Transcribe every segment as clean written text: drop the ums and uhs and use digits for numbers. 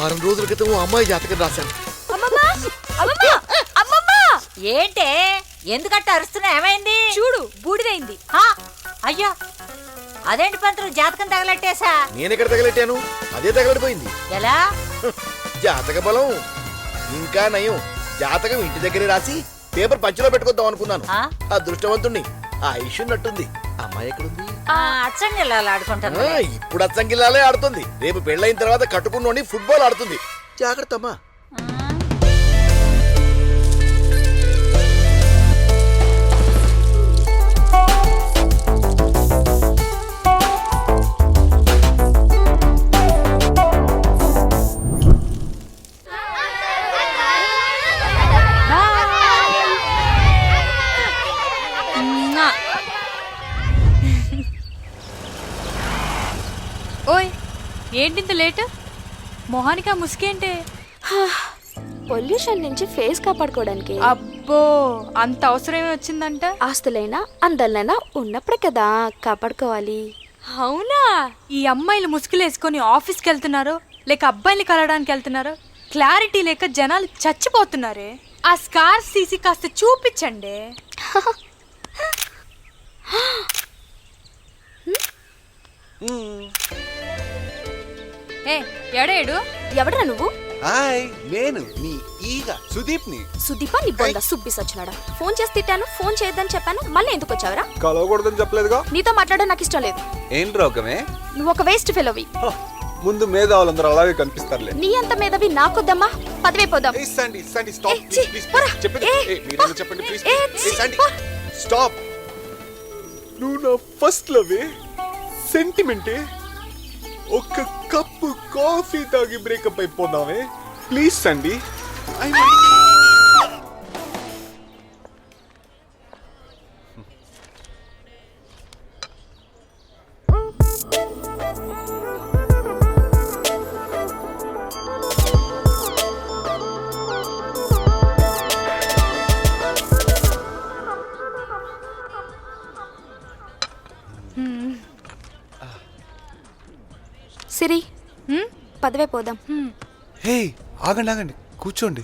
వారం రోజుల క్రితం ఓ అమ్మాయి జాతకం రాశాను. ఏంటే ఎందుకంటే అరుస్తున్నా? ఏమైంది? చూడు, బూడిదైంది. అయ్యో, అదేంటి పంతులు జాతకం తగలెట్టేసా? నేనెక్కడ తగలెట్టాను, అదే తగలడిపోయింది. ఎలా? జాతక బలం. ఇంకా నయం, జాతకం ఇంటి దగ్గరే రాసి పేపర్ పంచులో పెట్టుకొద్దాం అనుకున్నాను. అదృష్టవంతుణ్ణి. ఆ ఇష్యున్నట్టుంది. అమ్మాయి ఎక్కడుంది? అచ్చంగిల్లాలు ఆడుకుంటాను. ఇప్పుడు అచ్చంగిల్లాలే ఆడుతుంది. రేపు పెళ్ళైన తర్వాత కట్టుకున్నోని ఫుట్బాల్ ఆడుతుంది. జాగ్రత్త అమ్మా. ఓయ్, ఏంటింత లేట్? మొహానికి ఆ ముసుకేంటే? పొల్యూషన్ నుంచి ఫేస్ కాపాడుకోవడానికి. అబ్బో, అంత అవసరమే వచ్చిందంట. ఆస్తులైనా అందరినైనా ఉన్నప్పుడే కదా కాపాడుకోవాలి. అవునా? ఈ అమ్మాయిలు ముసుగులేసుకొని ఆఫీస్కి వెళ్తున్నారో లేక అబ్బాయిని కలవడానికి వెళ్తున్నారో క్లారిటీ లేక జనాలు చచ్చిపోతున్నారే. ఆ స్కార్ఫ్ తీసి కాస్త చూపించండి. ఎడేడు? ఎవడరా నువ్వు? హాయ్, నేను నీ ఈగ సుదీప్ ని. సుదీపా నీ బొంద సుబ్బిస్ వచ్చినాడా? ఫోన్ చేసి తిట్టాను, ఫోన్ చేయొద్దని చెప్పాను, మళ్ళీ ఎందుకు వచ్చావరా? కలవకూడదని చెప్పలేదుగా. నీతో మాట్లాడడం నాకు ఇష్టం లేదు. ఏం రోగమే? నువ్వు ఒక వేస్ట్ ఫెలోవి. ముందు మేధావులందరూ అలాగే కనిపిస్తారులే. నీ అంత మీదవి నాకొద్దమ్మా, పదవే పోదాం. స్టాప్. నువ్వు నా ఫస్ట్ లవే, సెంటిమెంటే. ఒక్క కప్పు కాఫీ తాగి బ్రేకప్ అయిపోదామే ప్లీజ్ సండి. సిరి, పదవే పోదాం. హే, ఆగండి ఆగండి, కూర్చోండి.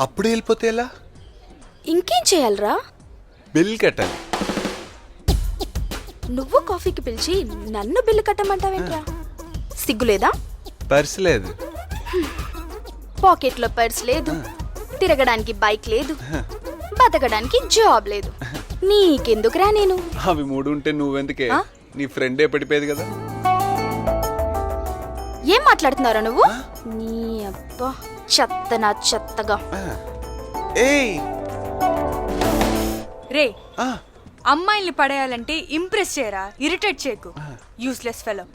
అప్పుడే వెళ్ళిపోతే ఎలా? ఇంకేం చేయాలరా? బిల్ కట్టాలి. నువ్వు కాఫీకి పిలిచి నన్ను బిల్లు కట్టమంటావేంట్రా? సిగ్గులేదా? పర్స్ లేదు, పాకెట్లో పర్స్ లేదు, తిరగడానికి బైక్ లేదు, బతకడానికి జాబ్ లేదు. నీకెందుకురా నేను? అవి మూడు ఉంటే నువ్వెందుకే? నీ ఫ్రెండే పడిపోయేది కదా. ఏం మాట్లాడుతున్నారా నువ్వు? నీ అబ్బా, చెత్త నా చెత్తగా. రే, అమ్మాయిల్ని పడేయాలంటే ఇంప్రెస్ చేయరా, ఇరిటేట్ చేయకు. Useless fellow.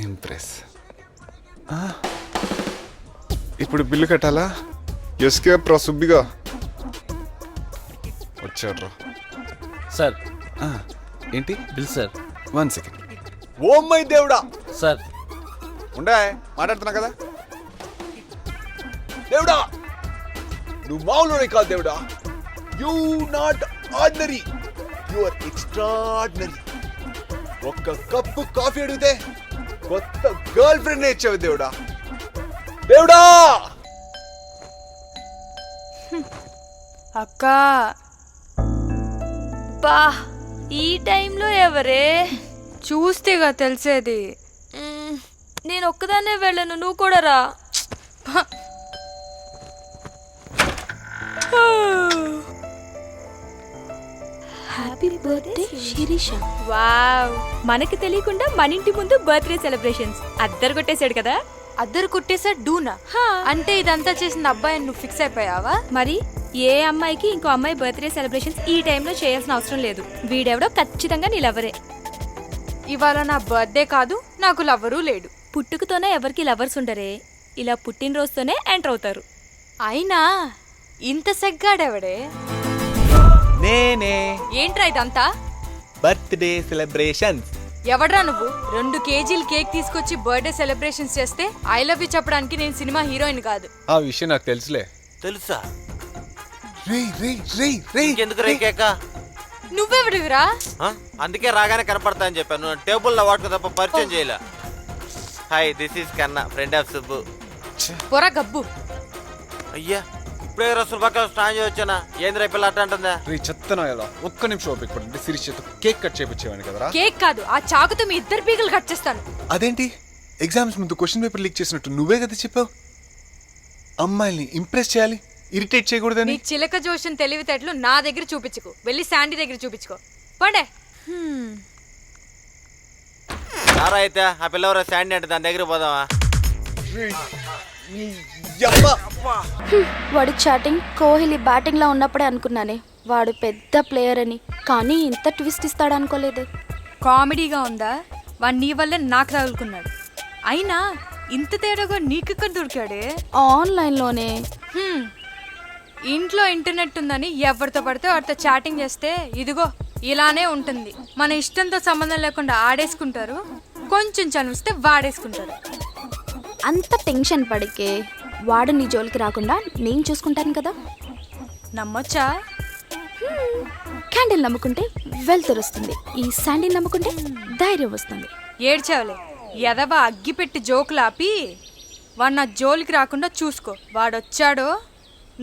ఇంప్రెస్. ఇప్పుడు బిల్లు కట్టాలా? ఎస్కేప్ రా సుబ్బిగా. వచ్చాడ్రా సార్. ఏంటి bill sir. 1 second. Oh my దేవుడా సార్. ఉండే, మాట్లాడుతున్నా కదా. దేవుడా, నువ్వు మామూలు కాదు దేవుడా. You not ordinary, you are extraordinary. ఒక్క కప్పు కాఫీ అడిగితే కొత్త గర్ల్ ఫ్రెండ్ ఇచ్చావు దేవుడా. దేవుడా. అక్క, బా, ఈ టైంలో ఎవరే? చూస్తేగా తెలిసేది. నేను ఒక్కదాన్నే వెళ్ళను, నువ్వు కూడా రా. Happy birthday Sirisha. వావ్, మనకి తెలియకుండా మన ఇంటి ముందు బర్త్డే సెలబ్రేషన్స్ అద్దరు కొట్టేశాడు కదా. అద్దరు కొట్టేసా డూనా? అంటే ఇదంతా చేసిన అబ్బాయి నువ్వు ఫిక్స్ అయిపోయావా? మరి ఏ అమ్మాయికి ఇంకో అమ్మాయి బర్త్డే సెలబ్రేషన్స్ ఈ టైంలో చేయాల్సిన అవసరం లేదు. వీడెవడో ఖచ్చితంగా నీ లవరే. ఇవాళ నా బర్త్డే కాదు, నాకు లవరు లేడు. పుట్టుకతోనే ఎవరికి లవర్స్ ఉండరే, ఇలా పుట్టినరోజుతోనే ఎంటర్ అవుతారు. అయినా ఇంత సెగ్గాడెవడే? నేనే. ఏంట్రా ఇదంతా? Birthday celebrations. ఎవడ్రా నువ్వు? 2 కేజీలు కేక్ తీసుకొచ్చి బర్త్డే సెలబ్రేషన్స్ చేస్తే ఐ లవ్ యూ చెప్పడానికి నేను సినిమా హీరోయిన్ కాదు. ఆ విషయం నాకు తెలుసులే. తెలుసా? రే రే రే రే, ఎందుకు రే కేక? నువ్వెవడివిరా? ఆ? అందుకే రాగానే కనపడతా అని చెప్పాను. టేబుల్లో వాడుకో తప్ప పరిచయం చేయలే. హాయ్, దిస్ ఈస్ కన్నా, ఫ్రెండ్ ఆఫ్ సుబ్బు. పొరా గబ్బు. అయ్యా, ఇప్పుడే రసూల్ పక్కన స్నానం చేయొచ్చానా? ఏంద్ర పిల్ల అట్ట అంటుందా? రే చెత్తనా కదా, ఒక్క నిమిషం ఓపిక పడండి. సిరీస్ చేత కేక్ కట్ చేయించేవాడిని కదరా. కేక్ కాదు, ఆ చాకుతో మీ ఇద్దరు పీకలు కట్ చేస్తాను. అదేంటి ఎగ్జామ్స్ ముందు క్వశ్చన్ పేపర్ లీక్ చేసినట్టు నువ్వే కదా చెప్పావు, అమ్మాయిల్ని ఇంప్రెస్ చేయాలి, ఇరిటేట్ నీ చేయకూడదని. చిలక జోషన్ తెలివితేటలు నా దగ్గర చూపించుకో, వెళ్ళి శాండీ దగ్గర చూపించుకో. పండే. సారా అయితే ఆ పిల్లవరా శాండీ అంటే దాని దగ్గర పోదామా? వాడి చాటింగ్ కోహ్లీ బ్యాటింగ్ లా ఉన్నప్పుడే అనుకున్నానే వాడు పెద్ద ప్లేయర్ అని, కానీ ఇంత ట్విస్ట్ ఇస్తాడు అనుకోలేదు. కామెడీగా ఉందా? వాడు నీ వల్లే నాకు తగులుకున్నాడు. అయినా ఇంత తేడాగా నీకెక్కడ దొరికాడే? ఆన్లైన్ లోనే. హ్మ్. ఇంట్లో ఇంటర్నెట్ ఉందని ఎవరితో పడితే వాడితో చాటింగ్ చేస్తే ఇదిగో ఇలానే ఉంటుంది. మన ఇష్టంతో సంబంధం లేకుండా ఆడేసుకుంటారు, కొంచెం చనివిస్తే వాడేసుకుంటారు. అంత టెన్షన్ పడికే వాడు నీ జోలికి రాకుండా నేను చూసుకుంటాను కదా. నమ్మొచ్చా? క్యాండిల్ నమ్ముకుంటే వెల్తురు వస్తుంది, ఈ శాండీ నమ్ముకుంటే ధైర్యం వస్తుంది. ఏడ్చావులే, ఎదవా అగ్గి పెట్టి జోకులాపి వాడు నా జోలికి రాకుండా చూసుకో. వాడొచ్చాడో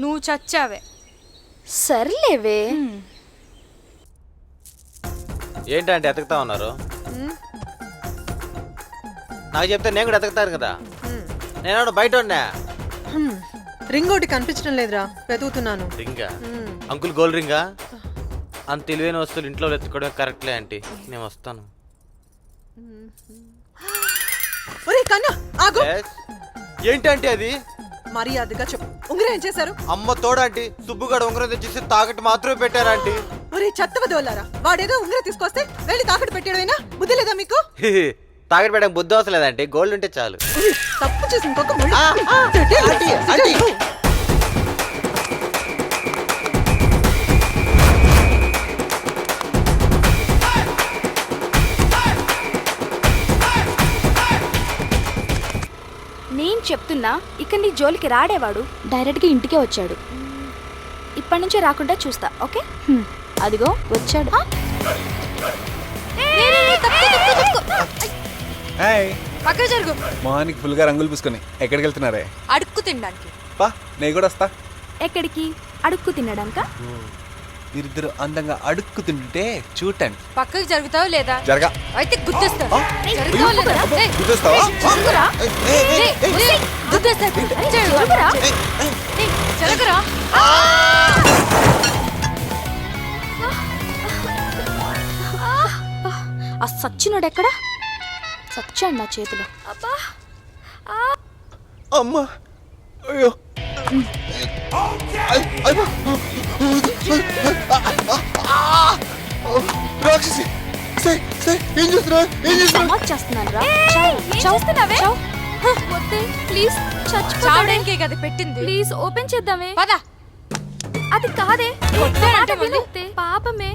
నువ్వు చచ్చావే. సర్లేవే. ఏంటంటే ఎతకుతా ఉన్నారు? నాకు చెప్తే నేను కూడా ఎతకుతాను కదా. నేను బయట ఉన్నా. రింగ్ ఒకటి కనిపించడం లేదురా, వెతుకుతున్నాను. రింగా? అంకుల్ గోల్డ్ రింగా? అంత తెలివైన వస్తువులు ఇంట్లో వెతుక్కోవడం కరెక్ట్లే ఆంటీ. నేను వస్తాను. ఒరే కన్నా ఆగు. Yes. ఏంటంటే అది? మర్యాదగా చెప్పు, ఉంగరం ఏం చేశారు? అమ్మ తోడంటీ, సుబ్బుగాడు ఉంగరం తెచ్చేసి తాకట్టు మాత్రమే పెట్టారంటీ. ఒరే చెత్తవ దోలారా, వాడేదో ఉంగరం తీసుకొస్తే వెళ్ళి తాకట్టు పెట్టాడైనా బుద్ధి లేదా మీకు? తాకట్టు పెట్టడానికి బుద్ధి అవసరం లేదంటే, గోల్డ్ ఉంటే చాలు. ఒరే, తప్పు చేసి ఇంకొక నేను చెప్తున్నా, ఇక నీ జోలికి రాడేవాడు డైరెక్ట్గా ఇంటికే వచ్చాడు. ఇప్పటి నుంచే రాకుండా చూస్తా, ఓకే? అదిగో వచ్చాడు. పక్క జరుగు. మార్నింగ్ ఫుల్ గా రంగులు పూసుకొని ఎక్కడికి వెళ్తున్నారే? అడుక్కు తినడానికి. పా నేను కూడా వస్తా. ఎక్కడికి? అడుక్కు తినడానిక? మీరిద్దరు అందంగా అడుక్కు తింటుంటే చూడటానికి. పక్కకి జరుగుతావు లేదా? జరగా. అయితే గుర్తొస్తావు. జరుగుతావా లేదా? ఏయ్, గుర్తొస్తావా? ఏయ్, ఏయ్, గుర్తొస్తావు. జరుగురా. ఏయ్, జరగరా. ఆ సచ్చినోడు ఎక్కడ? సచ్చాడు నా చేతిలో. అబ్బా, అమ్మా, అయ్యో, రాక్షసి, ఏం చేస్తున్నా? ఏం చేస్తున్నా? చేస్తున్నాను రా. చూస్తున్నావే? ప్లీజ్ చావడానికే కదా పెట్టింది. ప్లీజ్ ఓపెన్ చేద్దామే. పద. అది కాదే, కొట్టాడంటే మళ్ళీ. పాపమే.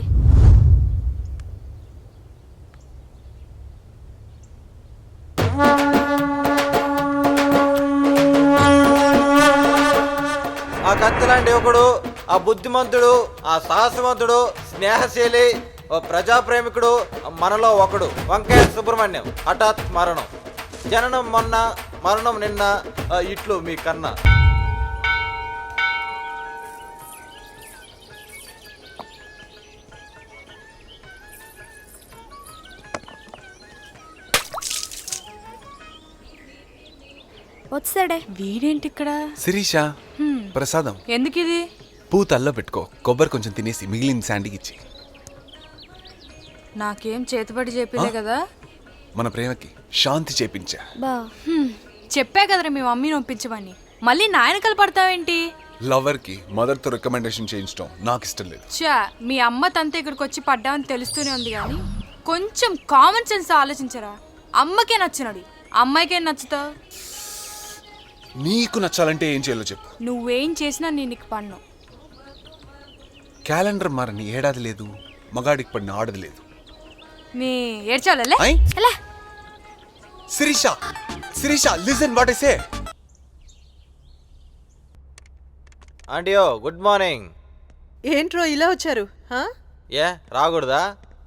ఆ కత్తిలాంటి ఒకడు, ఆ బుద్ధిమంతుడు, ఆ సాహసవంతుడు, స్నేహశీలి, ఓ ప్రజాప్రేమికుడు మనలో ఒకడు. వంకాయ సుబ్రహ్మణ్యం హఠాత్ మరణం. జననం మొన్న, మరణం నిన్న, ఇట్లు మీ కన్నా. వచ్చాడే. వీడేంటి ఇక్కడ? శిరీష, ప్రసాదం. ఎందుకు ఇది? పూ తల్లో పెట్టుకో, కొబ్బరి కొంచెం తినేసి మిగిలిన శాండీకి ఇచ్చి. నాకేం చేతుపడి చెప్పలే కదా. మన ప్రేమకి శాంతి చేపించా. బా, చెప్పా కదరా మీ మమ్మీని ఒప్పించమని. మళ్ళీ నాయనకలు పడతావేంటి? లవర్ కి మదర్ తో రికమెండేషన్ చేయించడం నాకు ఇష్టం లేదు. చా, మీ అమ్మ తంత ఇక్కడికి వచ్చి పడ్డామని తెలుస్తూనే ఉంది కానీ కొంచెం కామన్ సెన్స్ ఆలోచించరా. అమ్మకే నచ్చినది అమ్మాయికే నచ్చుతావు. నీకు నచ్చాలంటే ఏం చేయాలో చెప్పు. నువ్వేం చేసినా నేను నీకు పన్ను. క్యాలెండర్ మారని ఏడాది లేదు, మగాడికి పడిన ఆడది లేదు. మీ ఏడ్చాలే. ఐ? Shirisha, Shirisha, listen what I say. ఆంటీయో గుడ్ మార్నింగ్. ఏంట్రో ఇలా వచ్చారు? ఏ రాకూడదా?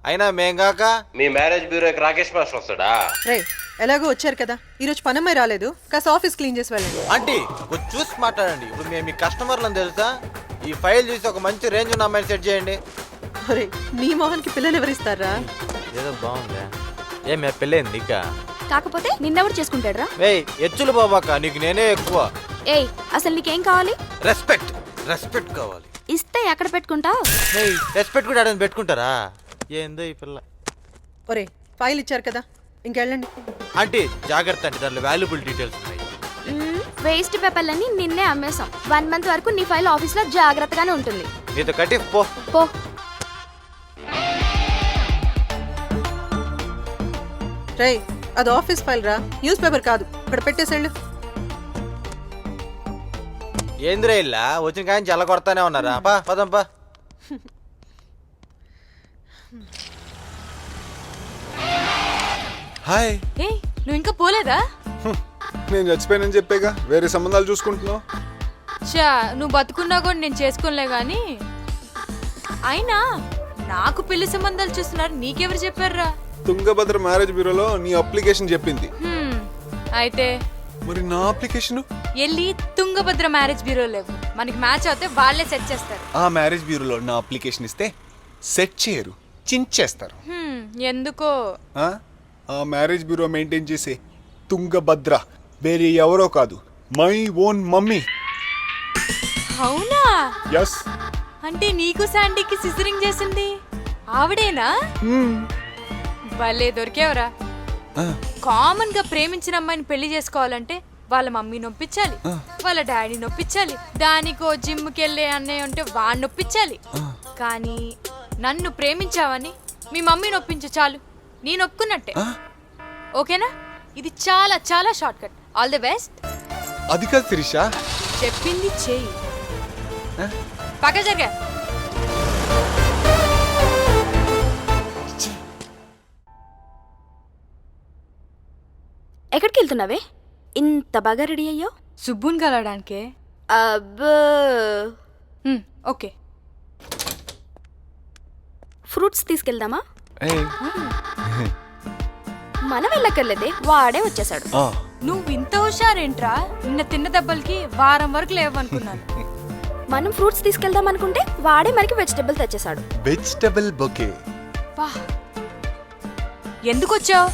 అయినా మేం కాక మీ మ్యారేజ్ బ్యూరోకి రాకేష్ మాస్టర్ వస్తాడా? రే ఎలాగో వచ్చారు కదా ఈరోజు పనమ్మాయి రాలేదు, కాస్త ఆఫీస్ క్లీన్ చేసి వెళ్ళండి. ఆంటీ కొంచెం చూసి మాట్లాడండి. ఇప్పుడు మేము మీ కస్టమర్లను తెలుసా? ఈ ఫైల్ చూసి ఒక మంచి రేంజ్ ఉన్న అమ్మాయిని సెట్ చేయండి. ఒరే నీ మొహానికి పిల్లని ఎవరిస్తారా? ఏదో బాగుందా? ఏ మీ పెళ్ళైంది ఇంకా? కాకపోతే నిన్నెవరు చేసుకుంటాడ్రా? వేయ్ ఎచ్చులు బాబాక, నీకు నేనే ఎక్కువ. ఏయ్ అసలు నీకేం కావాలి? రెస్పెక్ట్ కావాలి. ఇస్తే ఎక్కడ పెట్టుకుంటావు? రెస్పెక్ట్ కూడా అడని పెట్టుకుంటారా? ఏందో ఈ పిల్ల. ఒరే ఫైల్ ఇచ్చారు కదా ఇంకెళ్ళండి. ఆంటీ జాగ్రత్త అండి, దాంట్లో వాల్యుబుల్ డీటెయిల్స్ ఉన్నాయి. వేస్ట్ పేపర్లన్నీ నిన్నే అమ్మేశాం. 1 మంత్ వరకు నీ ఫైల్ ఆఫీస్లో జాగ్రత్తగానే ఉంటుంది. నీతో కట్టి పో. పో. రే అది ఆఫీస్ ఫైల్ రా, న్యూస్ పేపర్ కాదు. ఇక్కడ పెట్టేసేళ్ళు. ఏందిరా ఇల్లా వచ్చిన కానీ చల్ల కొడతానే ఉన్నారా? పా పదంపా. హాయ్. ఏ నువ్వు ఇంకా పోలేదా? నేను చచ్చిపోయానని చెప్పేగా వేరే సంబంధాలు చూసుకుంటున్నావు. చా నువ్వు బతుకున్నా కూడా నేను చేసుకోలే గాని. అయినా నాకు పెళ్లి సంబంధాలు చూస్తున్నారు, నీకెవరు చెప్పారురా? తుంగభద్ర మ్యారేజ్ బ్యూరోలో నీ అప్లికేషన్ చెప్పింది. అయితే మరి నా అప్లికేషన్? వెళ్ళి తుంగభద్ర మ్యారేజ్ బ్యూరో లేవు, మనకి మ్యాచ్ అవుతే వాళ్ళే సెట్ చేస్తారు. ఆ మ్యారేజ్ బ్యూరోలో నా అప్లికేషన్ ఇస్తే సెట్ చేయరు, చించేస్తారు. ఎందుకో ఆ మ్యారేజ్ బ్యూరో మెయింటైన్ చేసే తుంగభద్ర వేరే ఎవరో కాదు, మై ఓన్ మమ్మీ. అవునా? ఎస్. అంటే నీకు శాండీకి సిజరింగ్ చేసింది ఆవిడేనా? భలే దొరికేవరా. కామన్ గా ప్రేమించిన అమ్మాయిని పెళ్లి చేసుకోవాలంటే వాళ్ళ మమ్మీ నొప్పించాలి, వాళ్ళ డాడీ నొప్పించాలి, దానికో జిమ్కి వెళ్ళే అన్నయ్య ఉంటే వాడిని నొప్పించాలి. కానీ నన్ను ప్రేమించావని మీ మమ్మీ నొప్పించు చాలు, నేను ఒప్పుకున్నట్టే. ఓకేనా? ఇది చాలా చాలా short cut. All the best. అది కాదు శిరీష, చెప్పింది చెయ్యి. పక్క జరిగా. ఎక్కడికి వెళ్తున్నావే? ఇంత బాగా రెడీ అయ్యావు? సుబ్బుని కలవడానికే. అబ్బో. ఓకే. ఫ్రూట్స్ తీసుకెళ్దామా? మనం వెళ్ళక్కర్లేదే, వాడే వచ్చేసాడు. నువ్వు ఇంత హుషారేంట్రా? నిన్న తిన్న దెబ్బలకి వారం వరకు లేవనుకున్నాను. మనం ఫ్రూట్స్ తీసుకెళ్దాం అనుకుంటే వాడే మనకి వెజిటబుల్ తెచ్చేసాడు. Vegetable bouquet. ఎందుకు వచ్చావు?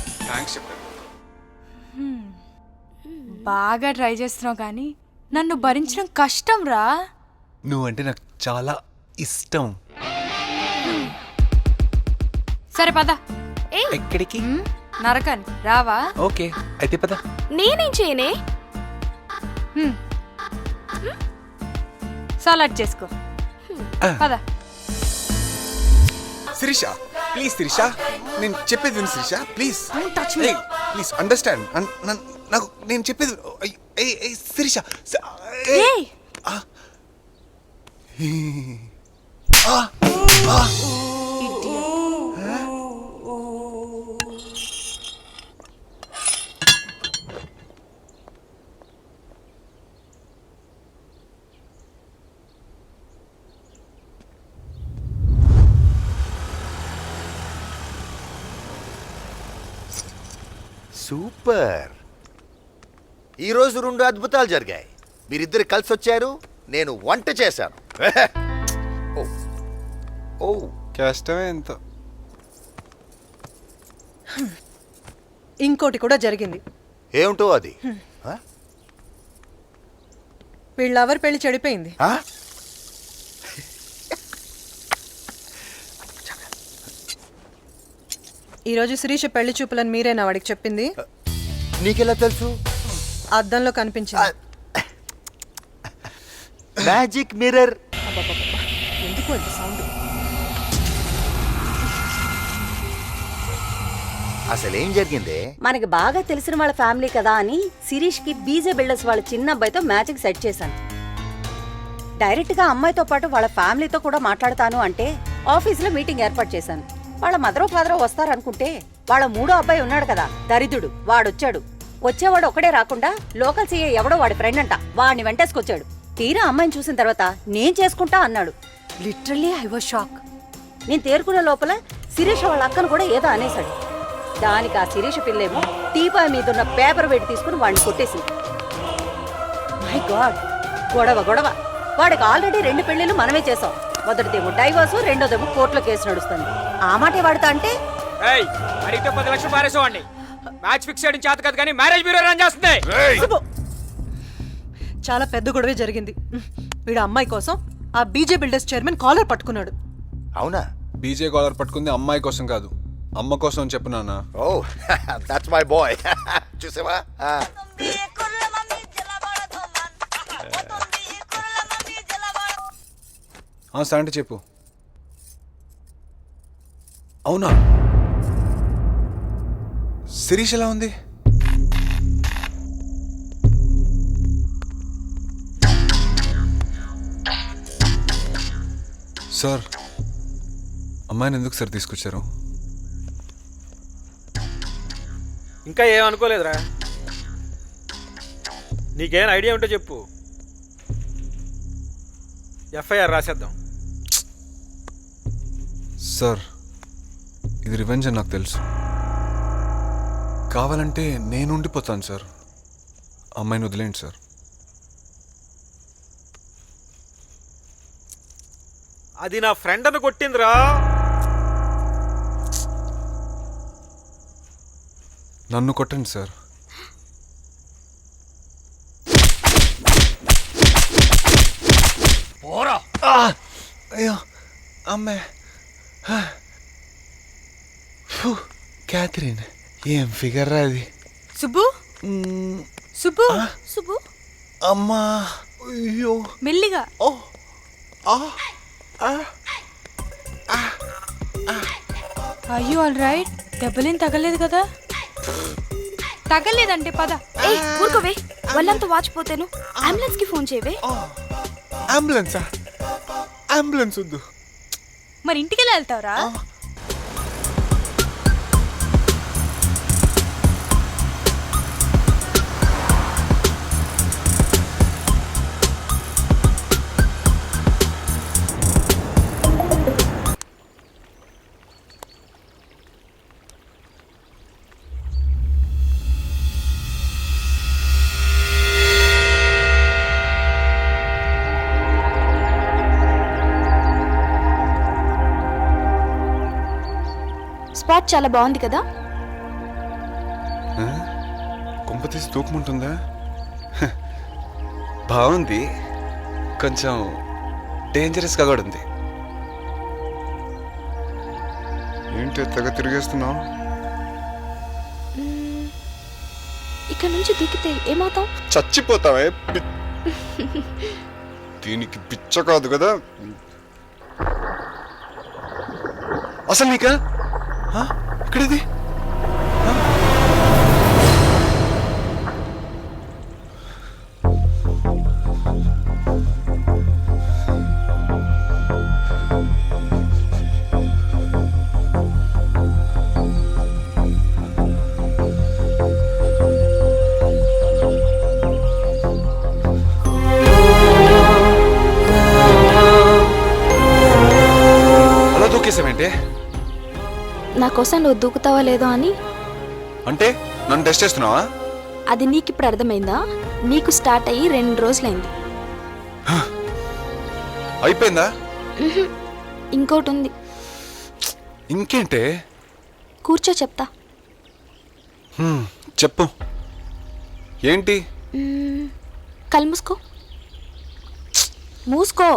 బాగా ట్రై చేస్తున్నావు కానీ నన్ను భరించడం కష్టం రా. నువ్వంటే నాకు చాలా ఇష్టం. సరే పద. ఎక్కడికి? నరకాని రావా? ఓకే అయితే పద. నేనేం చేయనే? సలాడ్ చేసుకో. పద. శిరీష ప్లీజ్, శిరీష నేను చెప్పేది విను Sirisha please. Touch me. Please understand. నాకు నేను చెప్పేది. శిరీష ఏయ్ సూపర్. ఈరోజు 2 అద్భుతాలు జరిగాయి. మీరిద్దరు కలిసి వచ్చారు, నేను వంట చేశాను. ఓ కష్టమే ఎంత. ఇంకోటి కూడా జరిగింది. ఏమిటో అది? వీళ్ళ ఎవరి పెళ్లి చెడిపోయింది. ఈరోజు శిరీష పెళ్లి చూపులని మీరేనా వాడికి చెప్పింది? నీకెలా తెలుసు? అద్దంలో కనిపించింది. Magic mirror. ఎందుకు అంత సౌండ్? అసలేం జరిగిందే? మనకి బాగా తెలిసిన వాళ్ళ ఫ్యామిలీ కదా అని శిరీష్ కి బీజే బిల్డర్స్ వాళ్ళ చిన్న అబ్బాయితో మ్యాచింగ్ సెట్ చేశాను. డైరెక్ట్ గా అమ్మాయితో పాటు వాళ్ళ ఫ్యామిలీతో కూడా మాట్లాడతాను అంటే ఆఫీసులో మీటింగ్ ఏర్పాటు చేశాను. వాళ్ళ మదరో ఫాదరో వస్తారనుకుంటే వాళ్ళ 3వ అబ్బాయి ఉన్నాడు కదా దరిద్రుడు, వాడొచ్చాడు. వచ్చేవాడు ఒకడే రాకుండా లోకల్ సీఏ ఎవడో వాడి ఫ్రెండ్ అంట, వాడిని వెంటేసుకొచ్చాడు. తీరా అమ్మాయిని చూసిన తర్వాత నేను చేసుకుంటా అన్నాడు. Literally I was shock. నేను తేరుకునే లోపల శిరీష వాళ్ళ అక్కను కూడా ఏదో అనేశాడు. దానికి ఆ శిరీష పిల్లేమో టీపాయ్ మీద ఉన్న పేపర్ వెయిట్ తీసుకుని వాడిని కొట్టేసింది. మై గాడ్, గొడవ గొడవ. వాడికి ఆల్రెడీ 2 పెళ్లిళ్ళు మనమే చేసాం. మొదటిదేమో డైవర్సు, రెండోదేమో కోర్టులో కేసు నడుస్తుంది. ఆ మాటే వాడుతా అంటే అడిగితే 10 లక్షలు పారేసుకోండి. మ్యాచ్ ఫిక్స్ చేయడం చేత కాదు కానీ మ్యారేజ్ బ్యూరో రన్ చేస్తుంది. చాలా పెద్ద గొడవే జరిగింది. వీడు అమ్మాయి కోసం ఆ బీజే బిల్డర్స్ చైర్మన్ కాలర్ పట్టుకున్నాడు. అవునా? బీజే కాలర్ పట్టుకుంది అమ్మాయి కోసం కాదు, అమ్మ కోసం అని చెప్పు నాన్న. Oh that's my boy. చూసావా? శాంటి చెప్పు. అవునా? శిరీష్ ఎలా ఉంది? సార్, అమ్మాయిని ఎందుకు సార్ తీసుకొచ్చారు? ఇంకా ఏం అనుకోలేదురా. నీకేం ఐడియా ఉంటే చెప్పు, ఎఫ్ఐఆర్ రాసేద్దాం. సార్, ఇది రివెంజ్ అని నాకు తెలుసు. కావాలంటే నేను ఉండిపోతాను సార్. అమ్మాయిని వదిలేండి సార్. అది నా ఫ్రెండ్ అని కొట్టిందిరా. నన్ను కొట్టండి సార్. అయ్యో అమ్మాయి. క్యాథరిన్, ఏం ఫిగర్ అది. సుబ్బు, సుబ్బు, సుబ్బు. అమ్మా, అయ్యో. మెల్లిగా. అయ్యో, ఆల్ రైట్. దెబ్బలేం తగలేదు కదా? తగలేదంటే పద. ఊరుకోవే, వాళ్ళంతా వాచిపోతేను. అంబులెన్స్ కి ఫోన్ చేయవే. అంబులెన్సా? అంబులెన్స్ వద్దు. మరి ఇంటికి వెళ్తావురా? స్పాట్ చాలా బాగుంది కదా? కుంప తీసి తూకముంటుందా? బాగుంది, కొంచెం డేంజరస్గా కూడా ఉంది. ఏంటి తెగ తిరిగేస్తున్నావు? ఇక్కడ నుంచి దూకితే ఏమవుతావు? చచ్చిపోతావే. దీనికి పిచ్చ కాదు కదా అసలు నీకా? ఇక్కడిది అలా దూకేసావేంటే? నా కోసం నువ్వు దూకుతావా లేదో అని. అంటే నన్ను టెస్ట్ చేస్తున్నావా? అది నీకు ఇప్పుడు అర్థమైందా? నీకు స్టార్ట్ అయ్యి 2 రోజులైంది. అయిపోయిందా? ఇంకోటి ఉంది. ఇంకేంటే? కూర్చో చెప్తా. చెప్పు, ఏంటి? కళ్ళు మూసుకో. మూసుకో.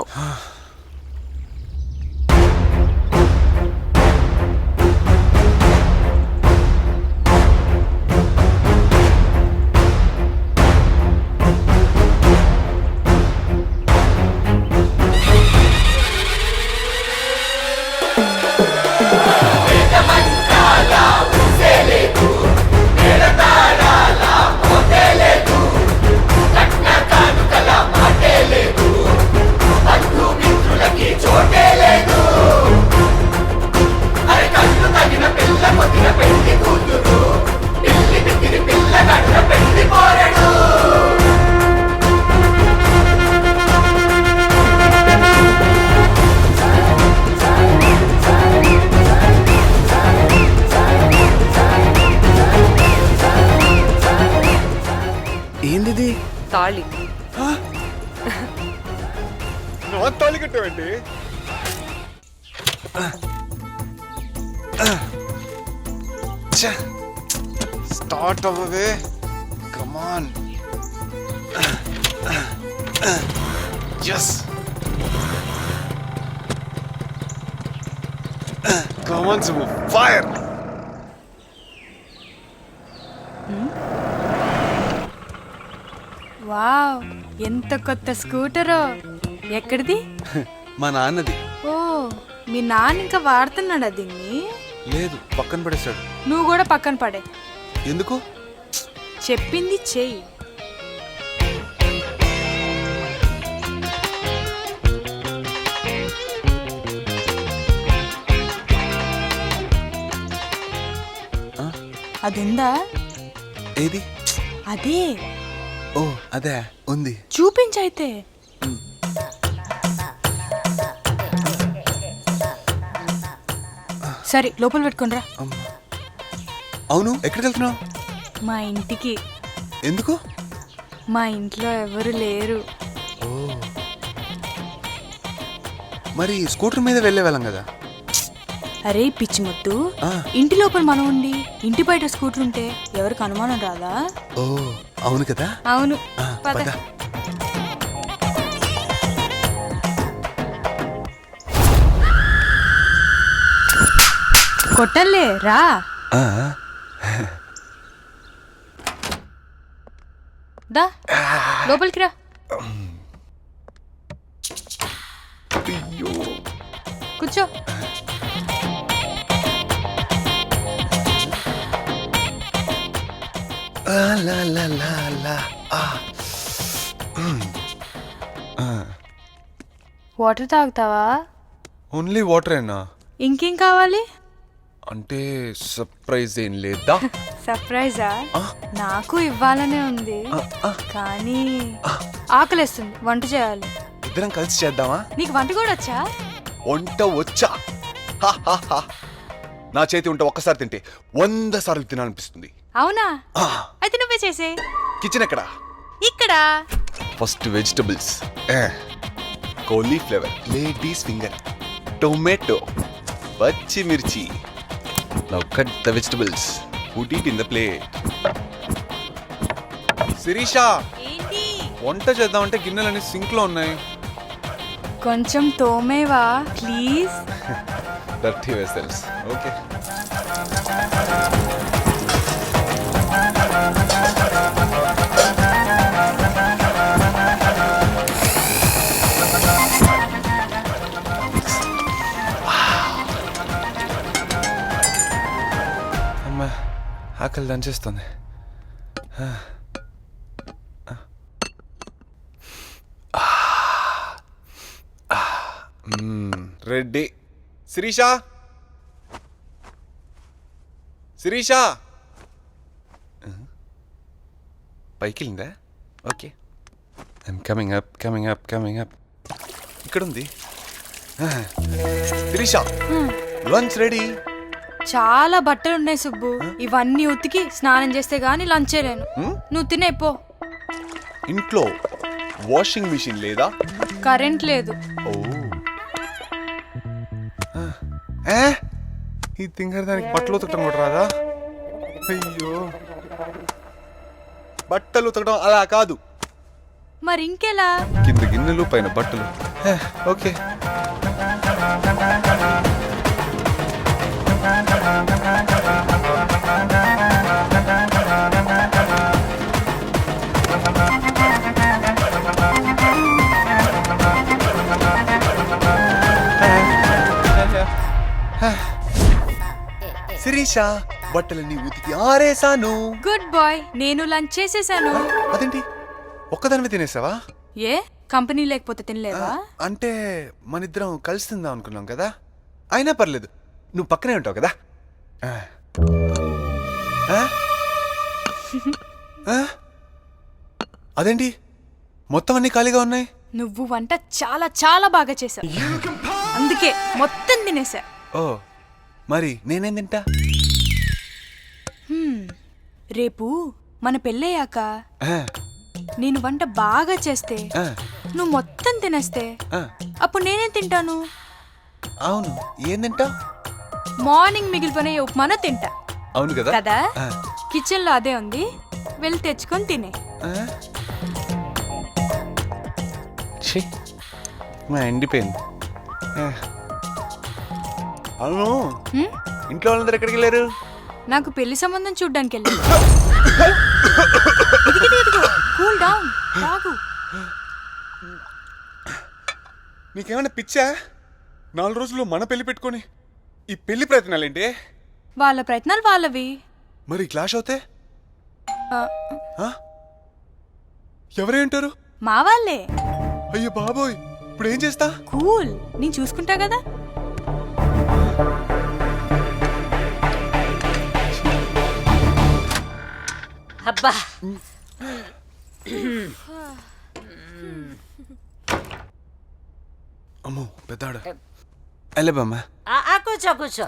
తాళి. నా తాళి కట్టావండి. స్టార్ట్ అవ్వవే, కమాన్. ఎస్, కమాన్ సుబ్బు, ఫైర్. వావ్, ఎంత కొత్త స్కూటరో. ఎక్కడిది? మా నాన్నది. ఓ, మీ నాన్న ఇంకా వాడుతున్నాడా దీన్ని? లేదు, పక్కన పడేశాడు. నువ్వు కూడా పక్కన పడే. ఎందుకు? చెప్పింది చెయ్యి. అదుందా? ఏది? అదే. ఓ అదే ఉంది. చూపించైతే. సరే, లోపల పెట్టుకునిరా. అవును, ఎక్కడికి వెళ్తున్నావు? మా ఇంటికి. ఎందుకు? మా ఇంట్లో ఎవరు లేరు. మరి స్కూటర్ మీద వెళ్ళే వాళ్ళం కదా. అరే పిచ్చి ముద్దు, ఇంటి లోపల మనం ఉండి ఇంటి బయట స్కూటర్ ఉంటే ఎవరికి అనుమానం రాదా? ఓ అవును కదా. అవును, పద. పద. కొట్టలే రా. దా లోపలికి రా. కూర్చో. వాటర్ తాగుతావా? ఓన్లీ వాటర్ అయినా? ఇంకేం కావాలి? అంటే సర్ప్రైజ్ ఏం లేదా? సర్ప్రైజా? నాకు ఇవ్వాలనే ఉంది, కానీ ఆకలేస్తుంది, వంట చేయాలి. ఇద్దరం కలిసి చేద్దామా? నీకు వంట కూడా వచ్చా? వంట వచ్చా? నా చేతి ఉంటే ఒక్కసారి తింటే 100 సార్లు తినాలనిపిస్తుంది. అవునా? అయితే నువ్వే చేసే. కిచెన్ ఎక్కడ? ఇక్కడ. First vegetables, cauliflower, ladies finger, tomato, పచ్చిమిర్చి. Now cut the vegetables. Put it in the plate. Sirisha, ఏంటి? వంట చేద్దామంటే గిన్నెలన్నీ సింక్ లో ఉన్నాయి. కొంచెం తోమేవా ప్లీజ్? Dirty vessels. Okay. అమ్మా, ఆకలి దంచేస్తుంది. రెడ్డి. శిరీషా, శిరీషా పైకి వెళ్ళిందా? Okay, I'm coming up, coming up, coming up. ఇక్కడ ఉంది. Sirisha, lunch ready. చాలా బట్టలు ఉన్నాయి సుబ్బు, ఇవన్నీ ఉతికి స్నానం చేస్తే గానీ లంచ్ చేయలేను. నువ్వు తినే పో. ఇంట్లో వాషింగ్ మిషన్ లేదా? కరెంట్ లేదు. ఓ, ఈ తింగర్ దానికి బట్టలు ఉతకడం కూడా రాదా? అయ్యో, బట్టలు ఉతకడం అలా కాదు. మరి ఇంకెలా? కింద గిన్నెలు, పైన బట్టలు. ఓకే. శిరీషా, బట్టలన్నీ ఉతికి ఆరేసాను. Good bye. నేను లంచ్ చేసేసాను. అదేంటి, ఒక్కదానివే తినేసావా? ఏ, కంపెనీ లేకపోతే తినలేవా? అంటే మనిద్దరం కలిసి తిందాం అనుకున్నాం కదా. అయినా పర్లేదు, నువ్వు పక్కనే ఉంటావు కదా. అదేంటి, మొత్తం అన్ని ఖాళీగా ఉన్నాయి? నువ్వు వంట చాలా చాలా బాగా చేశావు, అందుకే మొత్తం తినేసా. ఓ, మరి నేనేం తింటా? రేపు మన పెళ్ళయ్యాక నేను వంట బాగా చేస్తే ఆ, నువ్వు మొత్తం తినేస్తే ఆ, అప్పుడు నేనేం తింటాను? అవును ఏం తింటావు? మార్నింగ్ మిగిలిపోయిన ఈ ఉప్మాను తింటా అవును కదా కదా. ఆ, కిచెన్ లో అదే ఉంది, వెళ్ళి తెచ్చుకొని తినే. ఆ. ఛీ, మా ఎండిపోయింది. ఆ. అవును హ్మ్? ఇంట్లో వాళ్ళందరూ ఎక్కడికి వెళ్ళారు? నాకు పెళ్లి సంబంధం చూడ్డానికి వెళ్ళాను. కూల్ డౌన్, తాగు. నీకేమైనా పిచ్చా? 4 రోజుల్లో మన పెళ్లి పెట్టుకొని ఈ పెళ్లి ప్రయత్నాలేంటి? వాళ్ళ ప్రయత్నాలు వాళ్ళవి. మరి క్లాష్ అవుతే ఆ, ఎవరే అంటారు? మా వాళ్ళే. అయ్యో బాబోయ్, ఇప్పుడు ఏం చేస్తా? కూల్, నేను చూసుకుంటా కదా. అబ్బా అమ్మో పెద్దాడ వెళ్ళే బామ్మ. కూర్చో కూర్చో.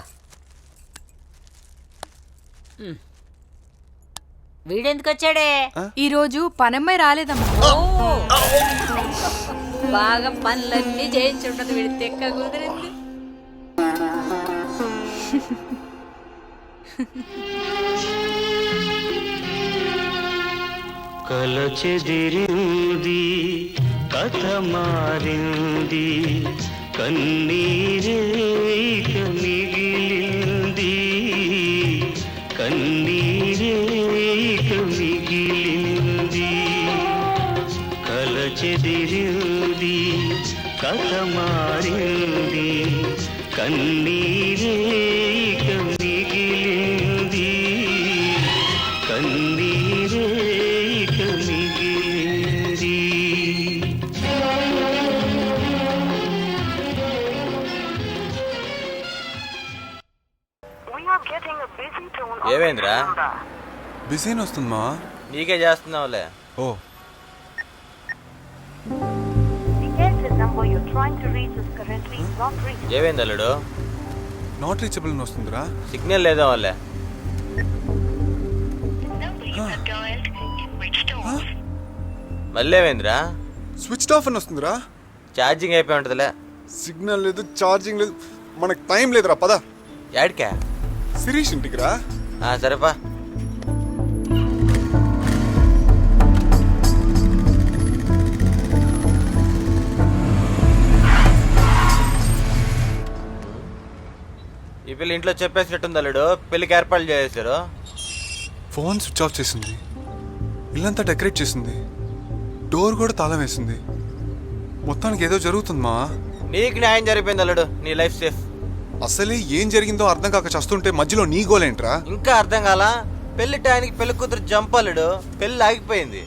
వీడెందుకు వచ్చాడే? ఈ రోజు పనమ్మాయి రాలేదమ్మా. బాగా పనులన్నీ చేయించుంటది వీడి తెక్క కుదిరింది. కల చెదిరింది, కథ మారింది, కన్నీరే ఇక మిగిలింది, కన్నీరే ఇక మిగిలింది. కల చెదిరింది, కథ మారింది, కన్నీరే ఇక మిగిలింది, కన్నీరే ఇక మిగిలింది. ఏమైందిరా? బిజీ వస్తుంది మా. నీకే చేస్తున్నావులే. ఓ ఏమైంది అల్లుడు? నాట్ రీచబుల్ వస్తుందిరా. సిగ్నల్ లేదా వాళ్ళే? మళ్ళీ ఏమైందిరా? స్విచ్ ఆఫ్ అని వస్తుందిరా. ఛార్జింగ్ అయిపోయి ఉంటుందిలే. సిగ్నల్ లేదు, ఛార్జింగ్ లేదు, మనకు టైం లేదురా. పద యాడికా? శిరీష్ ఇంటికి రా. సరేపా. ఈ పిల్ల ఇంట్లో చెప్పేసినట్టుంది అల్లుడు, పెళ్లికి ఏర్పాట్లు చేసేసారు. ఫోన్ స్విచ్ ఆఫ్ చేసింది, ఇల్లంతా డెకరేట్ చేసింది, డోర్ కూడా తాళం వేసింది. మొత్తానికి ఏదో జరుగుతుంది మా. నీకు న్యాయం జరిగిపోయింది అల్లుడు, నీ లైఫ్ సేఫ్. అసలే ఏం జరిగిందో అర్థం కాక చస్తుంటే మధ్యలో నీ గోలేంట్రా? ఇంకా అర్థం కాలా? పెళ్లి టైంకి పెళ్లి కూతురు జంప్ అల్లుడు, పెళ్లి ఆగిపోయింది.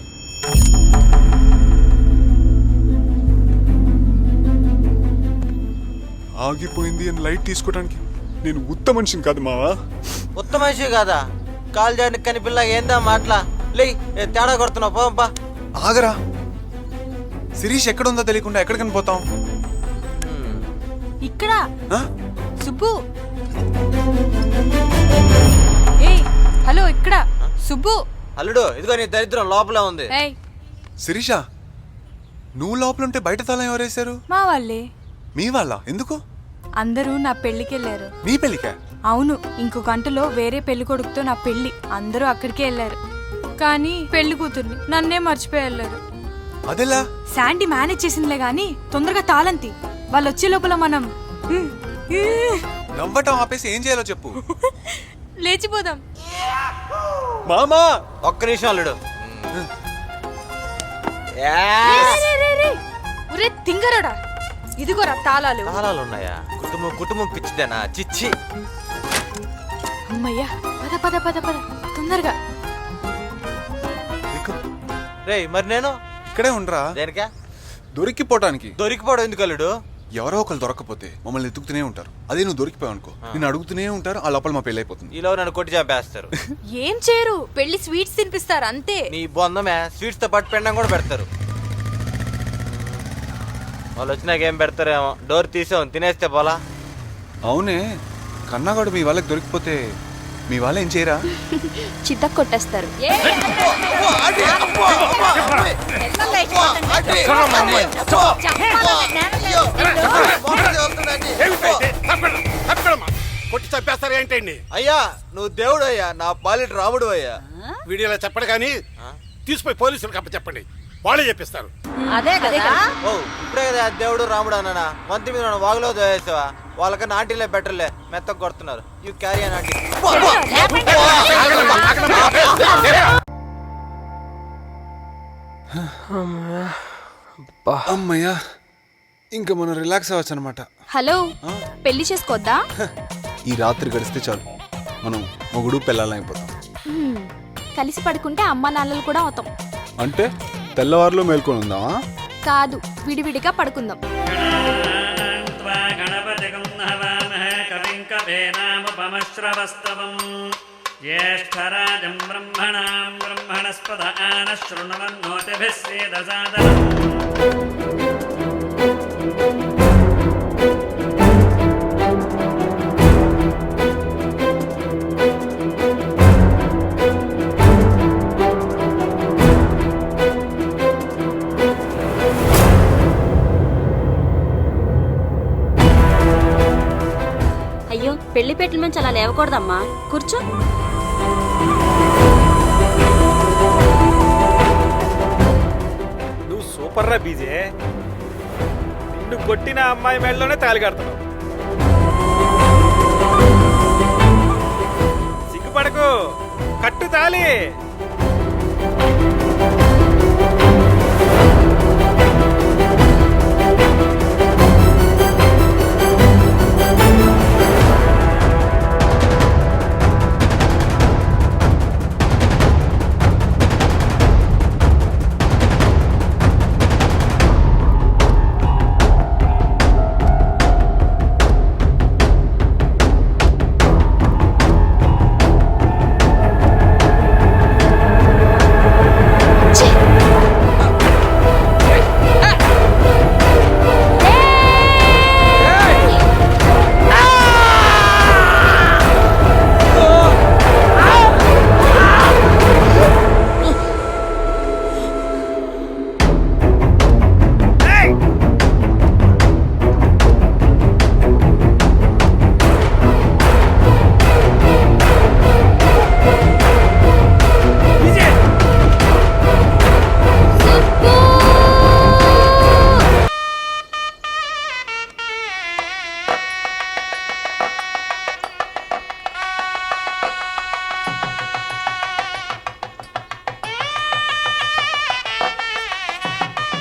ఆగిపోయింది అని లైట్ తీసుకోవడానికి నేను ఉత్త మనిషిని కాదు మావా. ఉత్తమ మనిషి కాదా? కాల్ జానికి కని పిల్ల ఏందా మాటలా? లే తేడా కొడుతున్నావు, పోంపా. ఆగరా, శిరీష్ ఎక్కడుందో తెలియకుండా ఎక్కడ కనిపోతాం? ఇక్కడ ఆ? సుబ్బు. ఏయ్ హలో, ఇక్కడ సుబ్బు. అల్లుడు ఇదిగో నీ దరిద్రం లోపల ఉంది. ఏయ్ శిరీష, నువ్వు లోపలుంటే బయట తాళం ఎవరేశారు? మా వాళ్ళే. మీ వాళ్ళ? ఎందుకు? అందరూ నా పెళ్లికి వెళ్ళారు. నీ పెళ్ళికా? అవును, ఇంకో గంటలో వేరే పెళ్లి కొడుకుతో నా పెళ్లి. అందరూ అక్కడికే వెళ్ళారు. కానీ పెళ్లి కూతుర్ని నన్నే మర్చిపోయి వెళ్ళారు. అదెలా? శాండీ మేనేజ్ చేసిందిలే గాని తొందరగా తాళంతి. వాళ్ళు వచ్చే లోపల మనం నవ్వటం ఆపేసి ఏం చేయాలో చెప్పు. లేచిపోదాం. మామా ఒక్క నిమిషం అల్లుడు. ఒరే తింగరడా, ఇదిగోరా తాళాలు. తాళాలు ఉన్నాయా? కుటుంబం పిచ్చిదేనా? చిచ్చి. అమ్మయ్యా, పద పద పద పద తొందరగా. రేయ్ మరి నేను ఇక్కడే ఉండరా. దేనికా? దొరికిపోవటానికి. దొరికిపోవడం ఎందుకు అల్లుడు? ఎవరో ఒకరు దొరకకపోతే మమ్మల్ని ఎత్తుకుతూనే ఉంటారు. అదే నువ్వు దొరికిపోయావు అనుకో, నేను అడుగుతూనే ఉంటారు. ఆ లోపల మా పెళ్లి అయిపోతుంది. ఈలో నన్ను కొట్టి చంపేస్తారు. ఏం చేయరు, పెళ్లి స్వీట్స్ తినిపిస్తారు అంతే. నీ బొందమే, స్వీట్స్ తో పాటు పెండం కూడా పెడతారు. వాళ్ళు వచ్చినాక ఏం పెడతారేమో. డోర్ తీసాం, తినేస్తే పోలా. అవునే, కన్నాగాడు మీ వాళ్ళకి దొరికిపోతే మీ వాళ్ళు ఏం చేయరా? చిత్త కొట్టేస్తారు. కొట్టి చంపేస్తారు ఏంటండి? అయ్యా నువ్వు దేవుడు అయ్యా, నా పాలిట రాముడు అయ్యా. వీడియోలో చెప్పడు కానీ తీసుకుపోయి పోలీసులకు అప్ప చెప్పండి, వాళ్ళే చెప్పిస్తారు. అదే కదా. ఓ ఇప్పుడే కదా దేవుడు రాముడు అన్నానా? మంత్రి మీద వాగులో దోయేసావా? వాళ్ళకన్నా ఆంటీలే బెటర్లే, మెత్తకు కొడుతున్నారు. You carry an aunty. అమ్మయ్యా, ఇంకా మనం రిలాక్స్ అవ్వచ్చు అనమాట. హలో, పెళ్లి చేసుకోద్దా? ఈ రాత్రి గడిస్తే చాలు, మనం మొగుడు పెళ్ళాలైపోతాం. కలిసి పడుకుంటే అమ్మ నాన్నలు కూడా అవుతాం. అంటే తెల్లవారులో మేల్కొని ఉందామా? కాదు, విడివిడిగా పడుకుందాం. జ్యేష్ఠరాజం బ్రహ్మణాం బ్రహ్మణస్పద ఆన శృణవన్నోతిభిः సేదసాదనం. అయ్యో, పెళ్లిపేటల నుంచి అలా లేవకూడదమ్మా, కూర్చో. నువ్వు సూపర్ రా బీజే. నిన్ను కొట్టిన అమ్మాయి మెడలోనే తాళి కడుతున్నావు. సిగ్గుపడకు, కట్టు తాళి.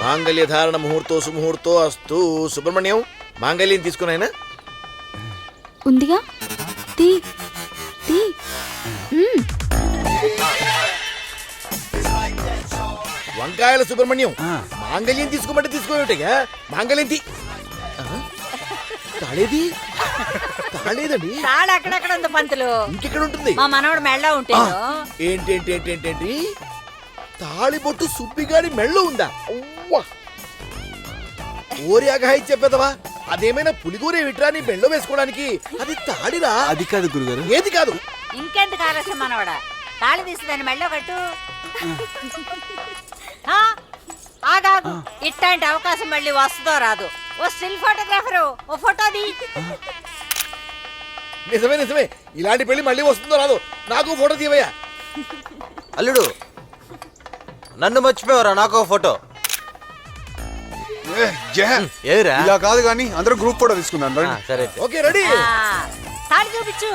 మాంగళ్య ధారణ ముహూర్తో సుముహూర్తో అస్తు. సుబ్రహ్మణ్యం, మాంగళ్యం తీసుకున్నాయినా? ఉందిగా, తీ తీ. వంకాయల సుబ్రహ్మణ్యం, మాంగళ్యం తీసుకోమంటే తీసుకోటగా. మాంగళ్యం తీ. తాళేది? తాళేదండి. తాళ అక్కడెక్కడ ఉంది పంతులు? ఇంకెక్కడ ఉంటుంది? మా మనవడు మెళ్ళ ఉంటే. ఏంటి తాళి బొట్టు సుబ్బిగాడి మెళ్ళో ఉందా? ఓరి అగాయి చెప్పేదవా, అదేమైనా పులిగూరే విట్రా నీ మెళ్ళో వేసుకోవడానికి? అది తాళిరా. అది కాదు గురుగారు. ఏది కాదు? ఇంకెందుకు ఆలస్యం మనవడా, తాళి తీస్తుందని మెళ్ళో కట్టు. ఆగాగు, ఇట్లాంటి అవకాశం మళ్ళీ వస్తుందో రాదు. ఓ స్టిల్ ఫోటోగ్రాఫరు, ఓ ఫోటోది. నిజమే, ఇలాంటి పెళ్లి మళ్ళీ వస్తుందో రాదు. నాకు ఫోటో తీవయ్యా. అల్లుడు, నన్ను మర్చిపోయారా? నాకు ఫోటో. ఏరా ఇలా కాదు కానీ అందరూ గ్రూప్ ఫోటో తీసుకున్నాను. సరే, ఓకే, రెడీ. తాళి చూపించు.